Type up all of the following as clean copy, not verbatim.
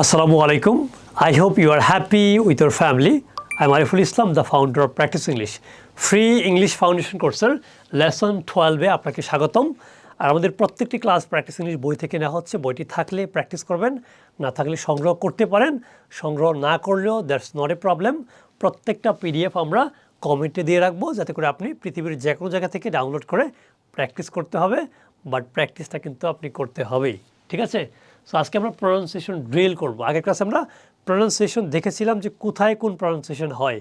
Assalamu alaikum. I hope you are happy with your family. I am Ariful Islam, the founder of Practice English. Free English Foundation কোর্সের lesson 12-এ আপনাকে স্বাগতম। আর আমাদের প্রত্যেকটি class practice English বই থেকে নেওয়া হচ্ছে। বইটি থাকলে প্র্যাকটিস করবেন, না থাকলে সংগ্রহ করতে পারেন। সংগ্রহ না করলেও দ্যাটস নট এ প্রবলেম। প্রত্যেকটা পিডিএফ আমরা কমেন্টে দিয়ে রাখবো, যাতে করে আপনি পৃথিবীর যে কোনো জায়গা থেকে ডাউনলোড করে প্র্যাকটিস করতে হবে, বাট প্র্যাকটিসটা কিন্তু আপনি করতে হবেই, ঠিক আছে? সো আজকে আমরা প্রনাউন্সিয়েশন ড্রিল করব। আগের ক্লাসে আমরা প্রনাউন্সিয়েশন দেখেছিলাম যে কোথায় কোন প্রনাউন্সিয়েশন হয়,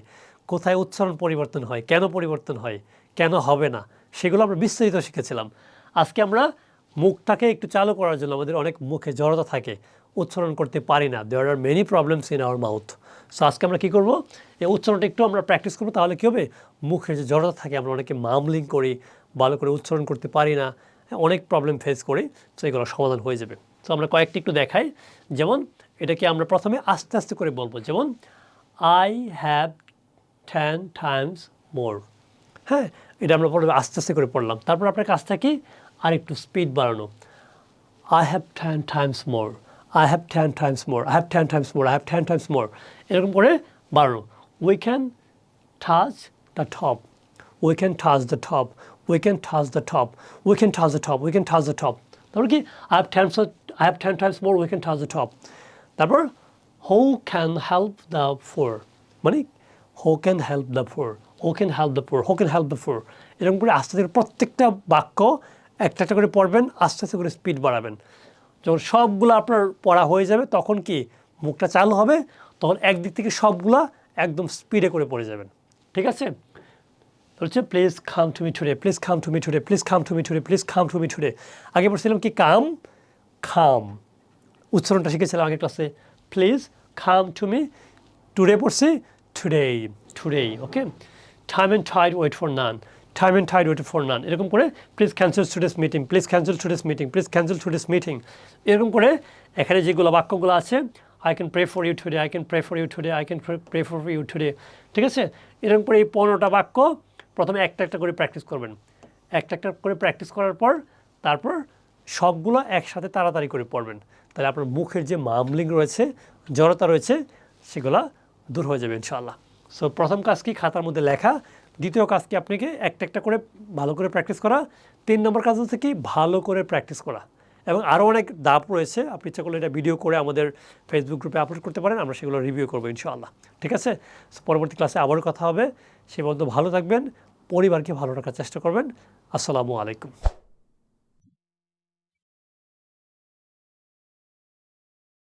কোথায় উচ্চারণ পরিবর্তন হয়, কেন পরিবর্তন হয়, কেন হবে না, সেগুলো আমরা বিস্তারিত শিখেছিলাম। আজকে আমরা মুখটাকে একটু চালু করার জন্য, আমাদের অনেক মুখে জড়তা থাকে, উচ্চারণ করতে পারি না। There are many problems in our mouth. So আজকে আমরা কী করবো, এই উচ্চারণটা একটু আমরা প্র্যাকটিস করবো। তাহলে কী হবে, মুখের যে জড়তা থাকে, আমরা অনেকে মামলিং করি, ভালো করে উচ্চারণ করতে পারি না, অনেক প্রবলেম ফেস করি। সো এগুলো সমাধান হয়ে যাবে। তো আমরা কয়েকটি একটু দেখাই। যেমন এটাকে আমরা প্রথমে আস্তে আস্তে করে বলবো। যেমন আই হ্যাভ 10 times more। হ্যাঁ, এটা আমরা পড়বে আস্তে আস্তে করে পড়লাম। তারপর আপনার কাজটা কি, আর একটু স্পিড বাড়ানো। I have 10 times more, I have 10 times more, I have 10 times more, I have 10 times more, এরকম করে বাড়ানো। We can touch the top, we can touch the top, we can touch the top, we can touch the top, we can touch the top. তারপর কি, I have 10 times more, we can touch the top. তারপর who can help the poor, মানে who can help the poor, who can help the poor, who can help the poor। এরকম করে আস্তে আস্তে প্রত্যেকটা বাক্য একটা একটা করে পড়বেন, আস্তে আস্তে করে স্পিড বাড়াবেন। যখন সবগুলো আপনার পড়া হয়ে যাবে, তখন কি মুখটা চালু হবে, তখন একদিক থেকে সবগুলা একদম স্পিডে করে পড়ে যাবেন, ঠিক আছে? হচ্ছে please come to me today, please come to me today, please come to me today, please come to me today. আগে পড়ছিলাম কি কাম, খাম, উচ্চারণটা শিখেছিলাম আগের ক্লাসে। Please come to me, today পড়ছি today, today. Okay, time and tide wait for none, time and tide wait for none. এরকম করে please cancel today's meeting, please cancel today's meeting, please cancel today's meeting. এরকম করে এখানে যেগুলো বাক্যগুলো আছে, I can pray for you today, I can pray for you today, I can pray for you today, ঠিক আছে? এরকম করে এই 15টা বাক্য প্রথমে একটা একটা করে প্র্যাকটিস করবেন। একটা একটা করে প্র্যাকটিস করার পর তারপর সবগুলো একসাথে তাড়াতাড়ি করে পড়বেন। তাহলে আপনার মুখের যে মামলিং রয়েছে, জড়তা রয়েছে, সেগুলো দূর হয়ে যাবে ইনশাআল্লাহ। সো প্রথম কাজ কি, খাতার মধ্যে লেখা। দ্বিতীয় কাজ কি, আপনাকে একটা একটা করে ভালো করে প্র্যাকটিস করা। 3 নম্বর কাজ হচ্ছে কি, ভালো করে প্র্যাকটিস করা। এবং আরও অনেক ধাপ রয়েছে, আপনি ইচ্ছা করলে এটা ভিডিও করে আমাদের ফেসবুক গ্রুপে আপলোড করতে পারেন, আমরা সেগুলো রিভিউ করবো ইনশাআল্লাহ, ঠিক আছে? পরবর্তী ক্লাসে আবারও কথা হবে। সে পর্যন্ত ভালো থাকবেন, পরিবারকে ভালো রাখার চেষ্টা করবেন। আসসালামু আলাইকুম।